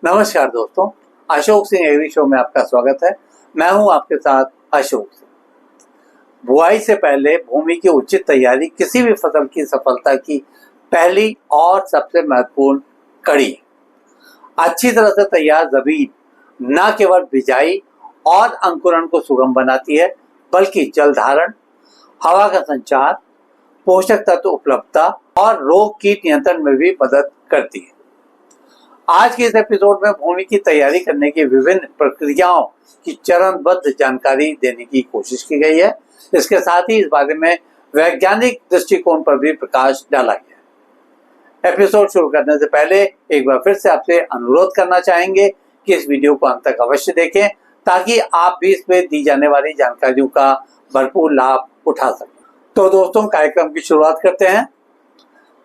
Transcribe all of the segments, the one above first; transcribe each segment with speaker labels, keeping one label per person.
Speaker 1: नमस्कार दोस्तों, Ashok Singh agree show में आपका स्वागत है। मैं हूं आपके साथ अशोक सिंह। बुआई से पहले भूमि की उचित तैयारी किसी भी फसल की सफलता की पहली और सबसे महत्वपूर्ण कड़ी है। अच्छी तरह से तैयार जमीन न केवल बिजाई और अंकुरण को सुगम बनाती है, बल्कि जल धारण, हवा का संचार, पोषक तत्व उपलब्धता और रोग कीट नियंत्रण में भी मदद करती है। आज के इस एपिसोड में भूमि की तैयारी करने की विभिन्न प्रक्रियाओं की चरणबद्ध जानकारी देने की कोशिश की गई है। इसके साथ ही इस बारे में वैज्ञानिक दृष्टिकोण पर भी प्रकाश डाला गया है। एपिसोड शुरू करने से पहले एक बार फिर से आपसे अनुरोध करना चाहेंगे कि इस वीडियो को अंत तक अवश्य देखें, ताकि आप भी इसमें दी जाने वाली जानकारियों का भरपूर लाभ उठा सकें। तो दोस्तों, कार्यक्रम की शुरुआत करते हैं।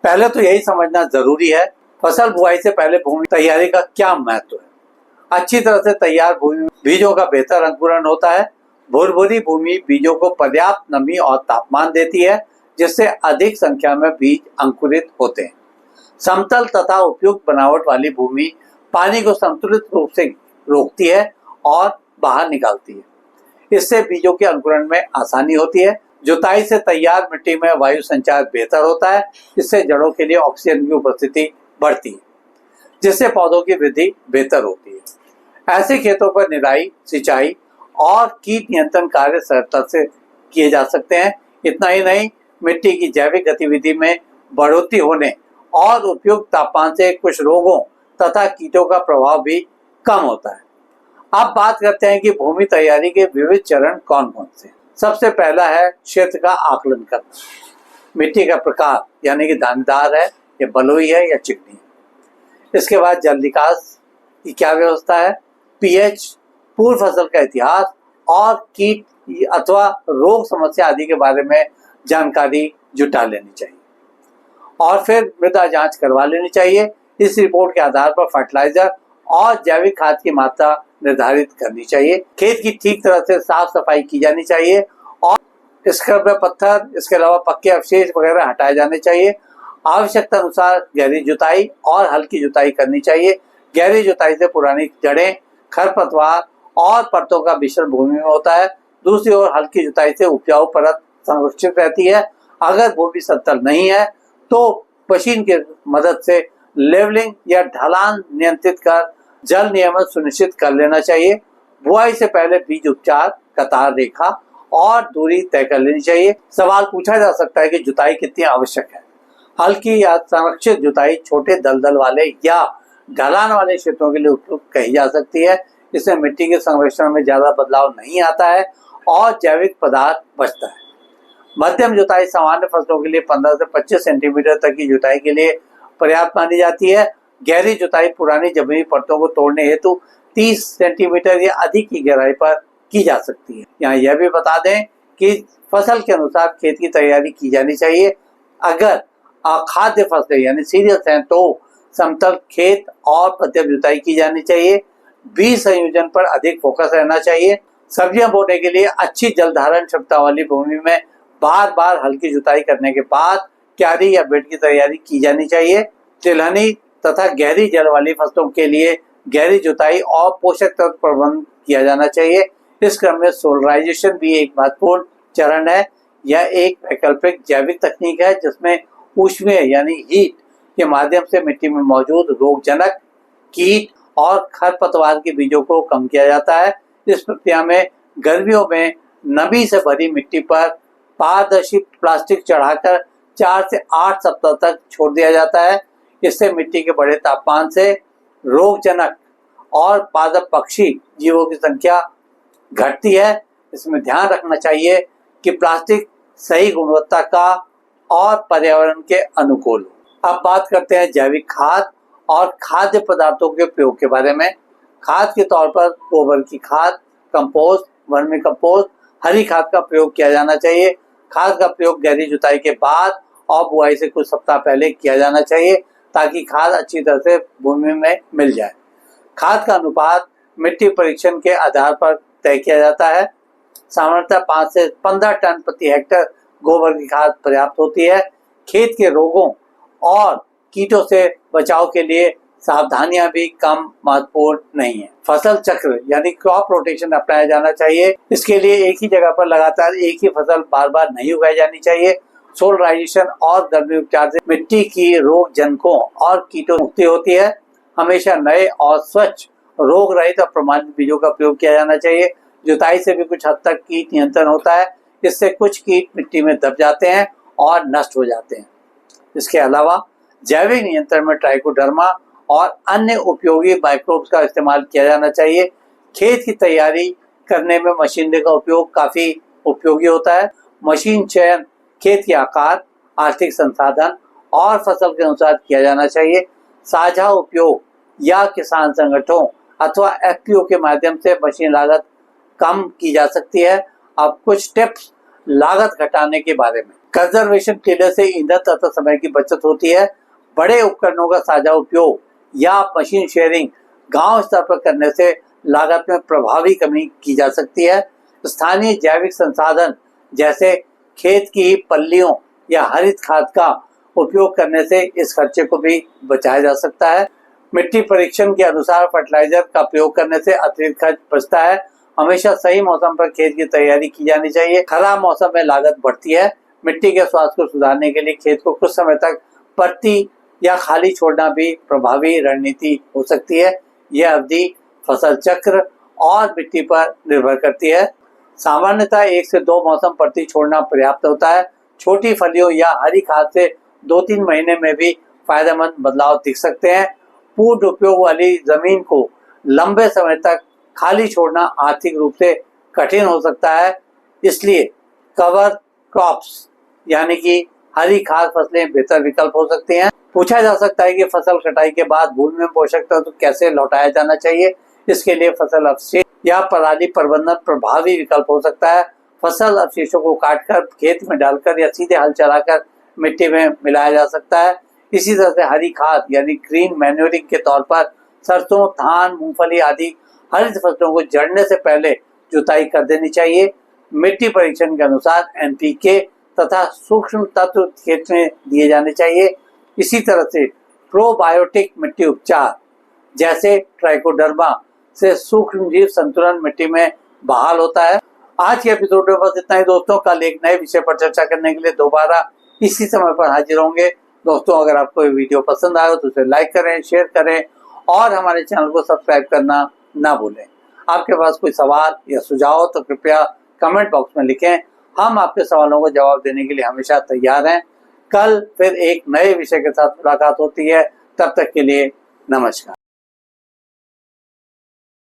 Speaker 1: पहले तो यही समझना जरूरी है, फसल बुआई से पहले भूमि तैयारी का क्या महत्व है। अच्छी तरह से तैयार भूमि बीजों का बेहतर अंकुरण होता है। भुरभुरी भूमि बीजों को पर्याप्त नमी और तापमान देती है, जिससे अधिक संख्या में बीज अंकुरित होते हैं। समतल तथा उपयुक्त बनावट वाली भूमि पानी को संतुलित रूप से रोकती है और बाहर निकालती है। इससे बीजों के अंकुरण में आसानी होती है। जुताई से तैयार मिट्टी में वायु संचार बेहतर होता है। इससे जड़ों के लिए ऑक्सीजन की उपस्थिति बढ़ती है, जिससे पौधों की वृद्धि बेहतर होती है। ऐसे खेतों पर निराई, सिंचाई और कीट नियंत्रण कार्य सरलता से किए जा सकते हैं। इतना ही नहीं, मिट्टी की जैविक गतिविधि में बढ़ोतरी होने और उपयुक्त तापमान से कुछ रोगों तथा कीटों का प्रभाव भी कम होता है। अब बात करते हैं कि भूमि तैयारी के विविध चरण कौन कौन से। सबसे पहला है क्षेत्र का आकलन करना। मिट्टी का प्रकार, यानी कि दानेदार है या बलुई है या चिकनी है। इसके बाद जल निकास की क्या व्यवस्था है, पीएच, पूर्व फसल का इतिहास और कीट अथवा रोग समस्या आदि के बारे में जानकारी जुटा लेनी चाहिए। और फिर मृदा जांच करवा लेनी चाहिए। इस रिपोर्ट के आधार पर फर्टिलाइजर और जैविक खाद की मात्रा निर्धारित करनी चाहिए। खेत की ठीक तरह से साफ सफाई की जानी चाहिए और स्क्रब में पत्थर, इसके अलावा पक्के अवशेष वगैरह हटाए जाने चाहिए। आवश्यकता अनुसार गहरी जुताई और हल्की जुताई करनी चाहिए। गहरी जुताई से पुरानी जड़ें, खरपतवार और परतों का मिश्रण भूमि में होता है। दूसरी ओर हल्की जुताई से उपजाऊ परत संरक्षित रहती है। अगर भूमि समतल नहीं है तो मशीन की मदद से लेवलिंग या ढलान नियंत्रित कर जल नियमन सुनिश्चित कर लेना चाहिए। बुआई से पहले बीज उपचार, कतार रेखा और दूरी तय कर लेनी चाहिए। सवाल पूछा जा सकता है कि जुताई कितनी आवश्यक है। हल्की या संरक्षित जुताई छोटे दलदल वाले या ढलान वाले क्षेत्रों के लिए उपयुक्त कही जा सकती है। इससे मिट्टी के संरक्षण में ज्यादा बदलाव नहीं आता है और जैविक पदार्थ बचता है। मध्यम जुताई सामान्य फसलों के लिए 15 से 25 सेंटीमीटर तक की जुताई के लिए पर्याप्त मानी जाती है। गहरी जुताई पुरानी जमीनी परतों को तोड़ने हेतु 30 सेंटीमीटर या अधिक की गहराई पर की जा सकती है। यहाँ यह भी बता दें कि फसल के अनुसार खेत की तैयारी की जानी चाहिए। अगर खाद्य फसलें यानी सीरियल्स हैं तो समतल खेत और मध्यम जुताई की जानी चाहिए। बीज संयोजन पर अधिक फोकस रहना चाहिए। सब्जियां बोने के लिए अच्छी जल धारण क्षमता वाली भूमि में बार बार हल्की जुताई करने के बाद क्यारी या बेड की तैयारी की जानी चाहिए। तिलहनी तथा गहरी जल वाली फसलों के लिए गहरी जुताई और पोषक तत्व प्रबंध किया जाना चाहिए। इस क्रम में सोलराइजेशन भी एक महत्वपूर्ण चरण है। यह एक वैकल्पिक जैविक तकनीक है जिसमें ऊष्मीय यानी हीट के माध्यम से मिट्टी में मौजूद रोगजनक, कीट और खरपतवार के बीजों को कम किया जाता है। इस प्रक्रिया में गर्मियों में नमी से भरी मिट्टी पर पारदर्शी प्लास्टिक चढ़ाकर 4 से 8 सप्ताह तक छोड़ दिया जाता है। इससे मिट्टी के बड़े तापमान से रोगजनक और पादप पक्षी जीवों की संख्या घटती है। इसमें ध्यान रखना चाहिए कि प्लास्टिक सही गुणवत्ता का और पर्यावरण के अनुकूल हो। अब बात करते हैं जैविक खाद और खाद्य पदार्थों के उपयोग के बारे में। खाद के तौर पर गोबर की खाद, कंपोस्ट, वर्मी कंपोस्ट, हरी खाद का प्रयोग किया जाना चाहिए। खाद का प्रयोग गहरी जुताई के बाद और बुआई से कुछ सप्ताह पहले किया जाना चाहिए, ताकि खाद अच्छी तरह से भूमि में मिल जाए। खाद का अनुपात मिट्टी परीक्षण के आधार पर तय किया जाता है। सामान्यतः 5 से 15 टन प्रति हेक्टेयर गोबर की खाद पर्याप्त होती है। खेत के रोगों और कीटों से बचाव के लिए सावधानियां भी कम महत्वपूर्ण नहीं है। फसल चक्र यानी क्रॉप रोटेशन अपनाया जाना चाहिए। इसके लिए एक ही जगह पर लगातार एक ही फसल बार बार नहीं उगाई जानी चाहिए। सोलराइजेशन और गर्मी उपचार से मिट्टी की रोग जनकों और कीटों मुक्ति होती है। हमेशा नए और स्वच्छ रोग रहित और प्रमाणित बीजों का प्रयोग किया जाना चाहिए। जुताई से भी कुछ हद तक कीट नियंत्रण होता है। इससे कुछ कीट मिट्टी में दब जाते हैं और नष्ट हो जाते हैं। इसके अलावा जैविक नियंत्रण में ट्राइकोडर्मा और अन्य उपयोगी माइक्रोब्स का इस्तेमाल किया जाना चाहिए। खेत की तैयारी करने में मशीनरी का उपयोग काफी उपयोगी होता है। मशीन चयन खेत के आकार, आर्थिक संसाधन और फसल के अनुसार किया जाना चाहिए। साझा उपयोग या किसान संगठनों अथवा एफपीओ के माध्यम से मशीन लागत कम की जा सकती है। अब कुछ टिप्स लागत घटाने के बारे में। कंजर्वेशन टिलर से ईंधन तथा समय की बचत होती है। बड़े उपकरणों का साझा उपयोग या मशीन शेयरिंग गांव स्तर पर करने से लागत में प्रभावी कमी की जा सकती है। स्थानीय जैविक संसाधन जैसे खेत की पल्लियों या हरित खाद का उपयोग करने से इस खर्चे को भी बचाया जा सकता है। मिट्टी परीक्षण के अनुसार फर्टिलाइजर का प्रयोग करने से अतिरिक्त खर्च बचता है। हमेशा सही मौसम पर खेत की तैयारी की जानी चाहिए। खराब मौसम में लागत बढ़ती है। मिट्टी के स्वास्थ्य को सुधारने के लिए खेत को कुछ समय तक परती या खाली छोड़ना भी प्रभावी रणनीति हो सकती है। यह अवधि फसल चक्र और मिट्टी पर निर्भर करती है। सामान्यतः 1 से 2 मौसम परती छोड़ना पर्याप्त होता है। छोटी फलियों या हरी खाद से 2-3 महीने में भी फायदेमंद बदलाव दिख सकते हैं। पूर्ण उपयोग वाली जमीन को लंबे समय तक खाली छोड़ना आर्थिक रूप से कठिन हो सकता है। इसलिए कवर क्रॉप्स यानी कि हरी खाद फसलें बेहतर विकल्प हो सकती हैं। पूछा जा सकता है कि फसल कटाई के बाद भूमि में पोषक तत्व कैसे लौटाया जाना चाहिए। इसके लिए फसल अवशेष या पराली प्रबंधन प्रभावी विकल्प हो सकता है। फसल अवशेषों को काटकर खेत में डालकर या सीधे हल चलाकर मिट्टी में मिलाया जा सकता है। इसी तरह से हरी खाद यानी ग्रीन मैन्योरिंग के तौर पर सरसों, धान, मूंगफली आदि हरित फसलों को जड़ने से पहले जुताई कर देनी चाहिए। मिट्टी परीक्षण के अनुसार एनपीके तथा सूक्ष्म तत्व खेत में दिए जाने चाहिए। इसी तरह से प्रोबायोटिक मिट्टी उपचार जैसे ट्राइकोडर्मा से सूक्ष्म जीव संतुलन मिट्टी में बहाल होता है। आज के एपिसोड में बस इतना ही दोस्तों। कल एक नए विषय पर चर्चा करने के लिए दोबारा इसी समय पर हाजिर होंगे। दोस्तों अगर आपको ये वीडियो पसंद आया तो उसे लाइक करें, शेयर करें और हमारे चैनल को सब्सक्राइब करना ना भूलें। आपके पास कोई सवाल या सुझाव हो तो कृपया कमेंट बॉक्स में लिखें। हम आपके सवालों को जवाब देने के लिए हमेशा तैयार हैं। कल फिर एक नए विषय के साथ मुलाकात होती है। तब तक के लिए नमस्कार।